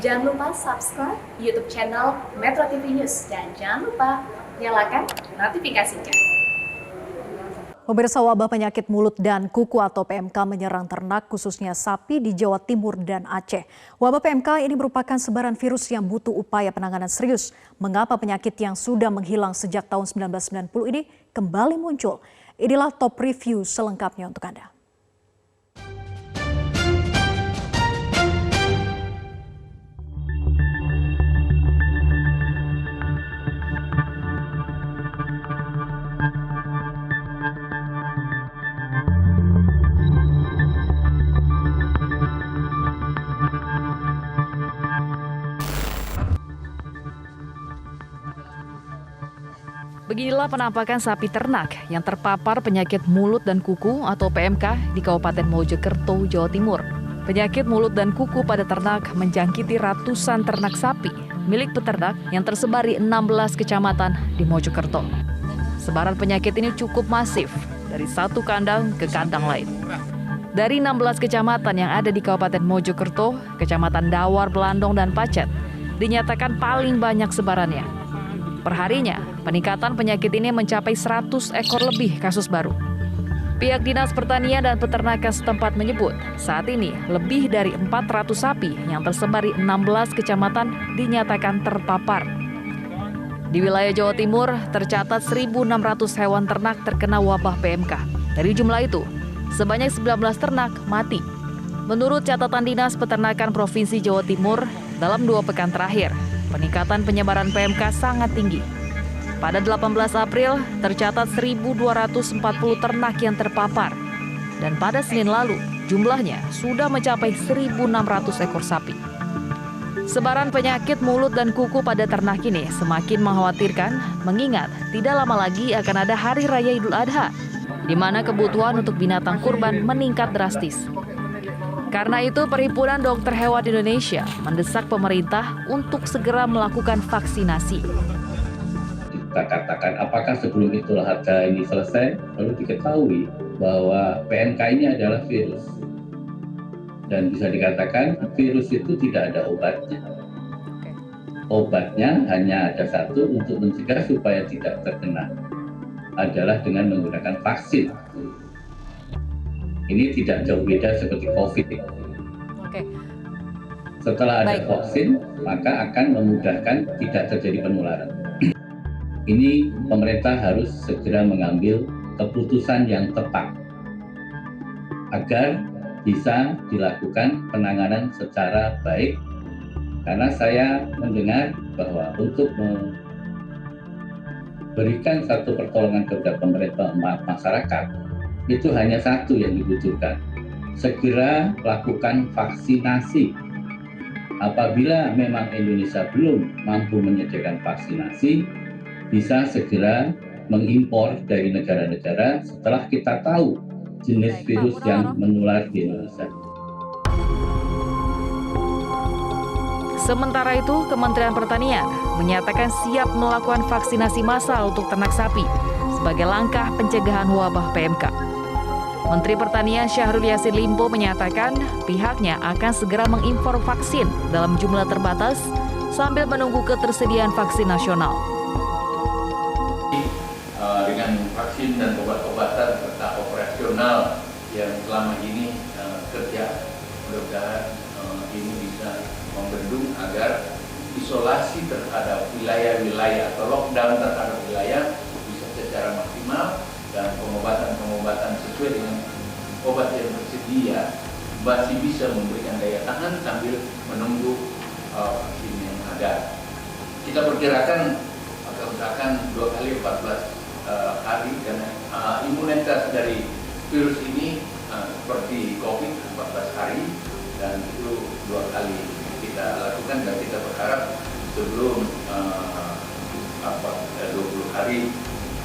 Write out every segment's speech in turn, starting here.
Jangan lupa subscribe YouTube channel Metro TV News dan jangan lupa nyalakan notifikasinya. Pemirsa, wabah penyakit mulut dan kuku atau PMK menyerang ternak khususnya sapi di Jawa Timur dan Aceh. Wabah PMK ini merupakan sebaran virus yang butuh upaya penanganan serius. Mengapa penyakit yang sudah menghilang sejak tahun 1990 ini kembali muncul? Inilah top review selengkapnya untuk Anda. Beginilah penampakan sapi ternak yang terpapar penyakit mulut dan kuku atau PMK di Kabupaten Mojokerto, Jawa Timur. Penyakit mulut dan kuku pada ternak menjangkiti ratusan ternak sapi milik peternak yang tersebar di 16 kecamatan di Mojokerto. Sebaran penyakit ini cukup masif dari satu kandang ke kandang lain. Dari 16 kecamatan yang ada di Kabupaten Mojokerto, Kecamatan Dawar, Blandong, dan Pacet dinyatakan paling banyak sebarannya. Perharinya, peningkatan penyakit ini mencapai 100 ekor lebih kasus baru. Pihak Dinas Pertanian dan Peternakan setempat menyebut, saat ini lebih dari 400 sapi yang tersebar di 16 kecamatan dinyatakan terpapar. Di wilayah Jawa Timur, tercatat 1.600 hewan ternak terkena wabah PMK. Dari jumlah itu, sebanyak 19 ternak mati. Menurut catatan Dinas Peternakan Provinsi Jawa Timur, dalam 2 pekan terakhir, peningkatan penyebaran PMK sangat tinggi. Pada 18 April, tercatat 1.240 ternak yang terpapar. Dan pada Senin lalu, jumlahnya sudah mencapai 1.600 ekor sapi. Sebaran penyakit mulut dan kuku pada ternak ini semakin mengkhawatirkan, mengingat tidak lama lagi akan ada Hari Raya Idul Adha, di mana kebutuhan untuk binatang kurban meningkat drastis. Karena itu, Perhimpunan Dokter Hewan Indonesia mendesak pemerintah untuk segera melakukan vaksinasi. Kita katakan apakah sebelum Idul Adha ini selesai, perlu diketahui bahwa PMK ini adalah virus. Dan bisa dikatakan virus itu tidak ada obatnya. Obatnya hanya ada satu untuk mencegah supaya tidak terkena, adalah dengan menggunakan vaksin. Ini tidak jauh beda seperti COVID. Setelah ada vaksin, maka akan memudahkan tidak terjadi penularan. Ini pemerintah harus segera mengambil keputusan yang tepat agar bisa dilakukan penanganan secara baik. Karena saya mendengar bahwa untuk memberikan satu pertolongan kepada pemerintah masyarakat, itu hanya satu yang dibutuhkan. Segera lakukan vaksinasi. Apabila memang Indonesia belum mampu menyediakan vaksinasi, bisa segera mengimpor dari negara-negara setelah kita tahu jenis virus yang menular di Indonesia. Sementara itu, Kementerian Pertanian menyatakan siap melakukan vaksinasi massal untuk ternak sapi sebagai langkah pencegahan wabah PMK. Menteri Pertanian Syahrul Yassin Limpo menyatakan pihaknya akan segera mengimpor vaksin dalam jumlah terbatas sambil menunggu ketersediaan vaksin nasional. Dengan vaksin dan obat-obatan serta operasional yang selama ini kerja, mudah-mudahan ini bisa membendung agar isolasi terhadap wilayah-wilayah atau lockdown terhadap wilayah bisa secara maksimal dan pengobatan sesuai dengan obat yang tersedia masih bisa memberikan daya tahan sambil menunggu vaksin yang ada. Kita perkirakan akan usahakan 2 kali 14 hari karena imunitas dari virus ini seperti COVID 14 hari dan itu 2 kali kita lakukan dan kita berharap sebelum 20 hari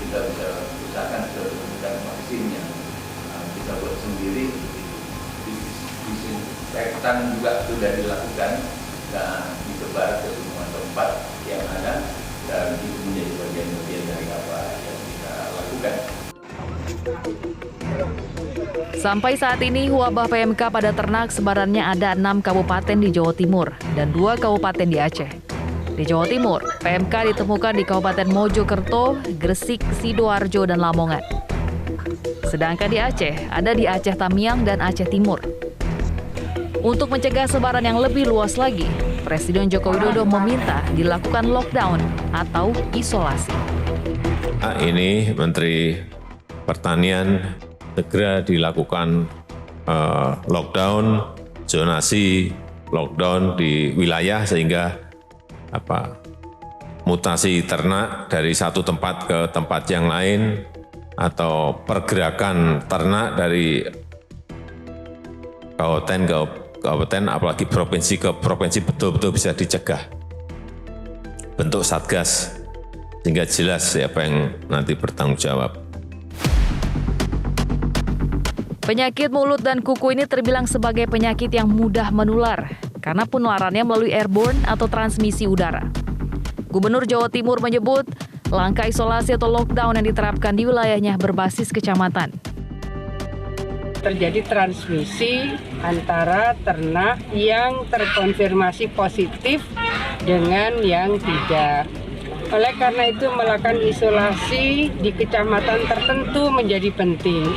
kita bisa usahakan menggunakan vaksin yang kita buat sendiri. Disinfektan juga sudah dilakukan dan disebar ke semua tempat yang ada dan itu menjadi bagian dari apa yang kita lakukan. Sampai saat ini, wabah PMK pada ternak sebarannya ada 6 kabupaten di Jawa Timur dan 2 kabupaten di Aceh. Di Jawa Timur, PMK ditemukan di Kabupaten Mojokerto, Gresik, Sidoarjo, dan Lamongan. Sedangkan di Aceh, ada di Aceh Tamiang dan Aceh Timur. Untuk mencegah sebaran yang lebih luas lagi, Presiden Joko Widodo meminta dilakukan lockdown atau isolasi. Ini Menteri Pertanian segera dilakukan lockdown, zonasi lockdown di wilayah sehingga mutasi ternak dari satu tempat ke tempat yang lain atau pergerakan ternak dari kabupaten ke kabupaten apalagi provinsi ke provinsi betul-betul bisa dicegah. Bentuk satgas sehingga jelas siapa yang nanti bertanggung jawab. Penyakit mulut dan kuku ini terbilang sebagai penyakit yang mudah menular karena penularannya melalui airborne atau transmisi udara. Gubernur Jawa Timur menyebut langkah isolasi atau lockdown yang diterapkan di wilayahnya berbasis kecamatan. Terjadi transmisi antara ternak yang terkonfirmasi positif dengan yang tidak. Oleh karena itu melakukan isolasi di kecamatan tertentu menjadi penting.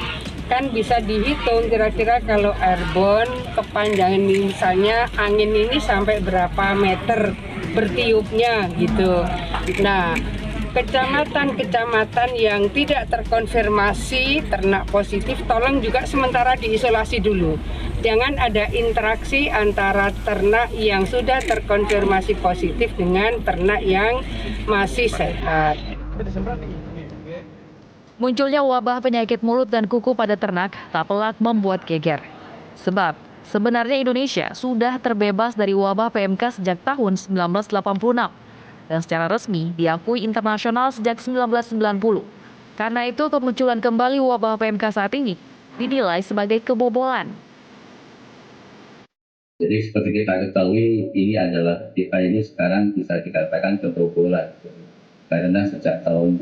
Kan bisa dihitung kira-kira kalau airborne kepanjangan misalnya angin ini sampai berapa meter bertiupnya gitu. Nah, kecamatan-kecamatan yang tidak terkonfirmasi ternak positif tolong juga sementara diisolasi dulu. Jangan ada interaksi antara ternak yang sudah terkonfirmasi positif dengan ternak yang masih sehat. Munculnya wabah penyakit mulut dan kuku pada ternak tak pelak membuat geger. Sebab sebenarnya Indonesia sudah terbebas dari wabah PMK sejak tahun 1986 dan secara resmi diakui internasional sejak 1990. Karena itu kemunculan kembali wabah PMK saat ini dinilai sebagai kebobolan. Jadi seperti kita ketahui kita ini sekarang bisa dikatakan kebobolan karena sejak tahun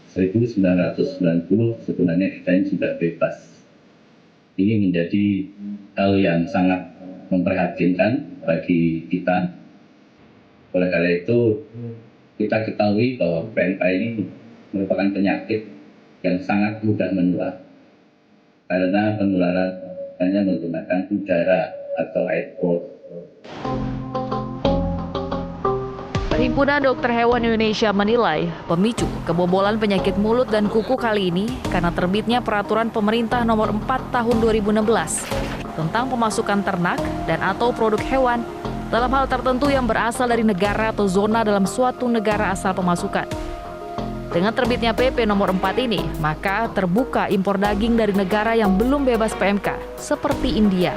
1990 sebenarnya kita ini sudah bebas. Ini menjadi hal yang sangat memprihatinkan bagi kita. Oleh karena itu kita ketahui bahwa PMK ini merupakan penyakit yang sangat mudah menular karena penularannya menggunakan udara atau airborne. Perhimpunan Dokter Hewan Indonesia menilai pemicu kebobolan penyakit mulut dan kuku kali ini karena terbitnya peraturan pemerintah nomor 4 tahun 2016 tentang pemasukan ternak dan atau produk hewan dalam hal tertentu yang berasal dari negara atau zona dalam suatu negara asal pemasukan. Dengan terbitnya PP nomor 4 ini, maka terbuka impor daging dari negara yang belum bebas PMK seperti India.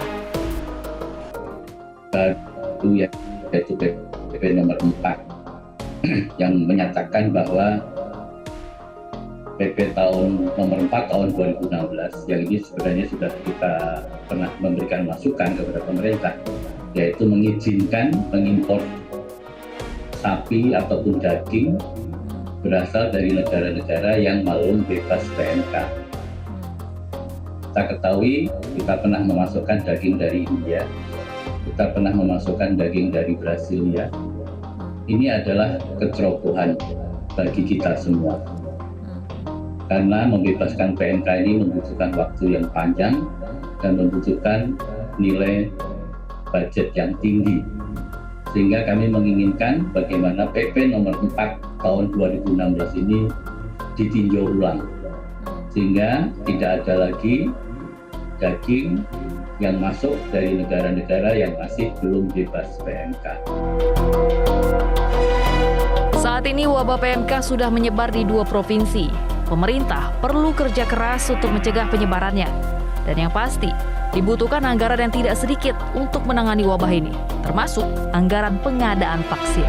Yaitu PP nomor 4 yang menyatakan bahwa PP nomor 4 tahun 2016 yang ini sebenarnya sudah kita pernah memberikan masukan kepada pemerintah, yaitu mengizinkan mengimpor sapi ataupun daging berasal dari negara-negara yang belum bebas PMK. Kita ketahui kita pernah memasukkan daging dari India, kita pernah memasukkan daging dari Brasilia. Ini adalah kecerobohan bagi kita semua. Karena membebaskan PMK ini membutuhkan waktu yang panjang dan membutuhkan nilai budget yang tinggi. Sehingga kami menginginkan bagaimana PP nomor 4 tahun 2016 ini ditinjau ulang. Sehingga tidak ada lagi daging yang masuk dari negara-negara yang masih belum bebas PMK. Saat ini wabah PMK sudah menyebar di 2 provinsi. Pemerintah perlu kerja keras untuk mencegah penyebarannya. Dan yang pasti, dibutuhkan anggaran yang tidak sedikit untuk menangani wabah ini, termasuk anggaran pengadaan vaksin.